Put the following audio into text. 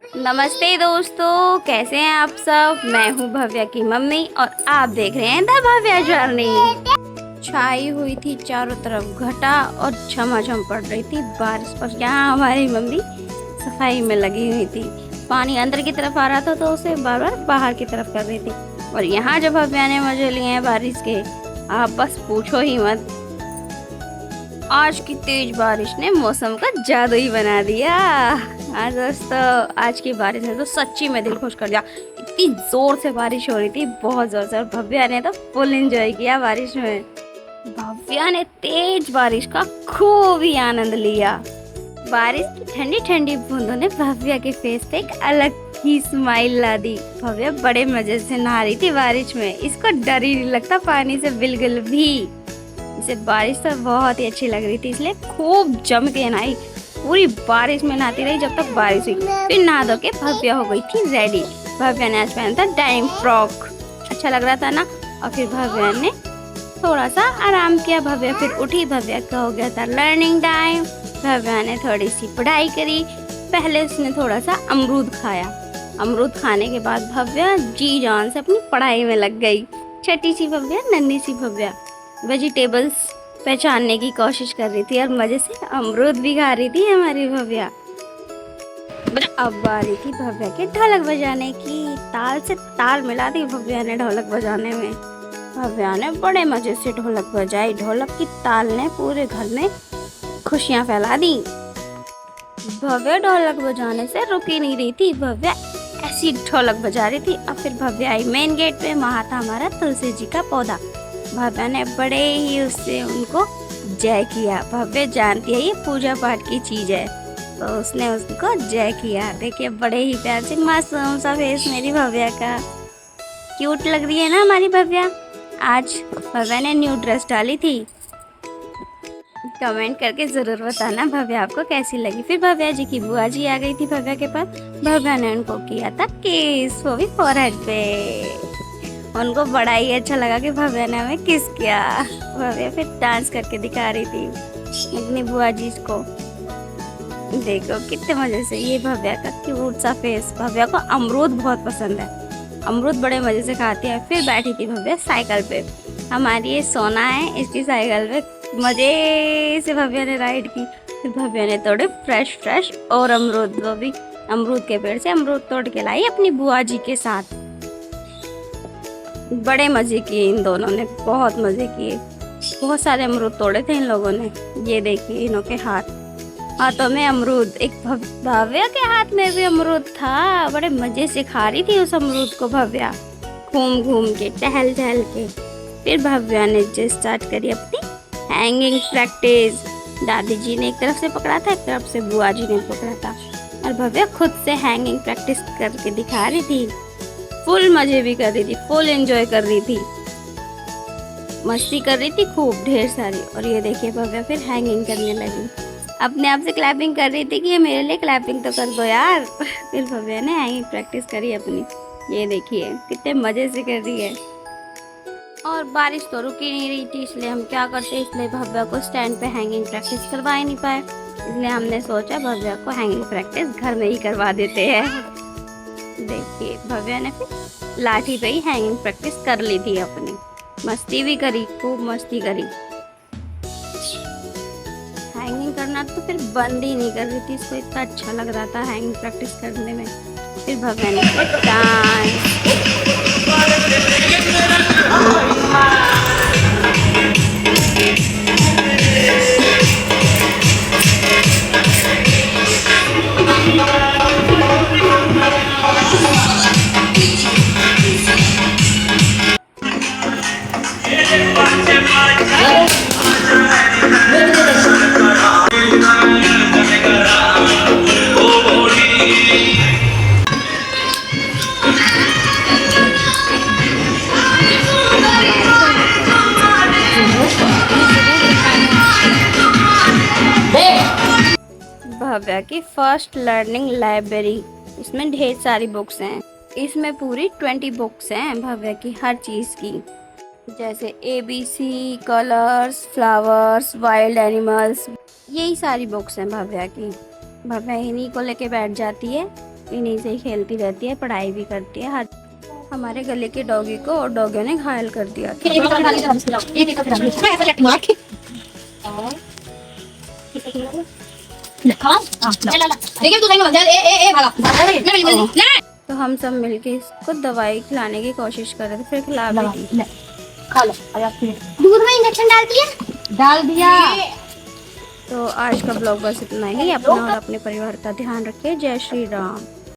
नमस्ते दोस्तों, कैसे हैं आप सब। मैं हूं भव्या की मम्मी और आप देख रहे हैं द भव्या जर्नी। छाई हुई थी चारों तरफ घटा और झमाझम पड़ रही थी बारिश। पर यहाँ हमारी मम्मी सफाई में लगी हुई थी। पानी अंदर की तरफ आ रहा था तो उसे बार बार बाहर की तरफ कर रही थी। और यहाँ जब भव्या ने मजे लिए हैं बारिश के, आप बस पूछो ही मत। आज की तेज बारिश ने मौसम का जादू ही बना दिया। हाँ दोस्तों, आज की बारिश ने तो सच्ची में दिल खुश कर दिया। इतनी जोर से बारिश हो रही थी, बहुत जोर से, और भव्या ने तो फुल एंजॉय किया बारिश में। भव्या ने तेज बारिश का खूब ही आनंद लिया। बारिश की ठंडी ठंडी बूंदों ने भव्या के फेस पे एक अलग ही स्माइल ला दी। भव्या बड़े मजे से नहा रही थी बारिश में। इसको डर ही नहीं लगता पानी से बिल्कुल भी। इसे बारिश तो बहुत ही अच्छी लग रही थी, इसलिए खूब जम के नहाई। पूरी बारिश में नहाती रही जब तक बारिश हुई। फिर नहा धो के भव्या हो गई थी रेडी। भव्या ने आज पहना था डाइम फ्रॉक, अच्छा लग रहा था ना। और फिर भव्या ने थोड़ा सा आराम किया। भव्या फिर उठी। भव्या का हो गया था लर्निंग टाइम। भव्या ने थोड़ी सी पढ़ाई करी। पहले उसने थोड़ा सा अमरूद खाया। अमरूद खाने के बाद भव्या जी जान से अपनी पढ़ाई में लग गई। छोटी सी भव्या, नन्ही सी भव्या वेजिटेबल्स पहचानने की कोशिश कर रही थी और मजे से अमरूद भी खा रही थी हमारी भव्या। अब बारी थी भव्या के ढोलक बजाने की। ताल से ताल मिला दी भव्या ने ढोलक बजाने में। भव्या ने बड़े मजे से ढोलक बजाई। ढोलक की ताल ने पूरे घर में खुशियां फैला दी। भव्या ढोलक बजाने से रुकी नहीं रही थी। भव्या ऐसी ढोलक बजा रही थी। अब फिर भव्या आई मेन गेट पे। वहां था हमारा तुलसी जी का पौधा। भव्या ने बड़े ही उससे उनको जय किया। भव्या जानती है ये पूजा पाठ की चीज है, तो उसने उसको जय किया। देखिए बड़े ही प्यार से मासूम सा फेस मेरी भव्या का। क्यूट लग रही है ना हमारी भव्या। आज भव्या ने न्यू ड्रेस डाली थी। कमेंट करके जरूर बताना भव्या आपको कैसी लगी। फिर भव्या जी की बुआ जी आ गई थी भव्या के पास। भव्या ने उनको किया था किस, वो भी फोरहेड पे। उनको बड़ा ही अच्छा लगा कि भव्या ने हमें किस किया। भव्या फिर डांस करके दिखा रही थी अपनी बुआ जी को। देखो कितने मजे से ये भव्या का क्यूट सा फेस। भव्या को अमरूद बहुत पसंद है, अमरूद बड़े मजे से खाती है। फिर बैठी थी भव्या साइकिल पे। हमारी ये सोना है, इसकी साइकिल पे मजे से भव्या ने राइड की। फिर भव्या ने तोड़े फ्रेश और अमरूद, वो भी अमरूद के पेड़ से अमरूद तोड़ के लाई अपनी बुआ जी के साथ। बड़े मजे किए इन दोनों ने, बहुत मजे किए। बहुत सारे अमरूद तोड़े थे इन लोगों ने। ये देखिए इनों के हाथों में अमरूद। एक भव्या के हाथ में भी अमरूद था। बड़े मजे से खा रही थी उस अमरूद को भव्या, घूम घूम के, टहल टहल के। फिर भव्या ने जो स्टार्ट करी अपनी हैंगिंग प्रैक्टिस। दादी जी ने एक तरफ से पकड़ा था, एक तरफ से बुआ जी ने पकड़ा था, और भव्या खुद से हैंगिंग प्रैक्टिस करके दिखा रही थी। फुल मजे भी कर रही थी, फुल एंजॉय कर रही थी, मस्ती कर रही थी खूब ढेर सारी। और ये देखिए भव्या फिर हैंगिंग करने लगी। अपने आप से क्लैपिंग कर रही थी कि ये मेरे लिए क्लैपिंग तो कर दो यार। फिर भव्या ने हैंगिंग प्रैक्टिस करी अपनी। ये देखिए कितने मजे से कर रही है। और बारिश तो रुक ही नहीं रही थी, इसलिए हम क्या करते, इसलिए भव्या को स्टैंड पे हैंगिंग प्रैक्टिस करवा ही नहीं पाए। इसलिए हमने सोचा भव्या को हैंगिंग प्रैक्टिस घर में ही करवा देते हैं। देखिए भव्या ने फिर लाठी पे ही हैंगिंग प्रैक्टिस कर ली थी अपनी। मस्ती भी करी, खूब मस्ती करी। हैंगिंग करना तो फिर बंद ही नहीं कर रही थी, इसको इतना अच्छा लग रहा था हैंगिंग प्रैक्टिस करने में। फिर भव्या ने डांस। भव्या की फर्स्ट लर्निंग लाइब्रेरी। इसमें ढेर सारी बुक्स हैं। इसमें पूरी 20 बुक्स हैं भव्या की हर चीज़ की, जैसे ABC, colours, flowers, wild animals, यही सारी बुक्स हैं भव्या की। भव्या इन्हीं को लेके बैठ जाती है इन्हीं से ही खेलती रहती है, पढ़ाई भी करती है। हर हमारे गले के डॉगी को और डॉगी ने घायल कर दिया था। तो हम सब मिलके इसको दवाई खिलाने की कोशिश कर रहे थे, फिर खिला भी दी। खा लो। दूध में इंजेक्शन डाल दिया। तो आज का ब्लॉग बस इतना ही। अपना और अपने परिवार का ध्यान रखिए। जय श्री राम।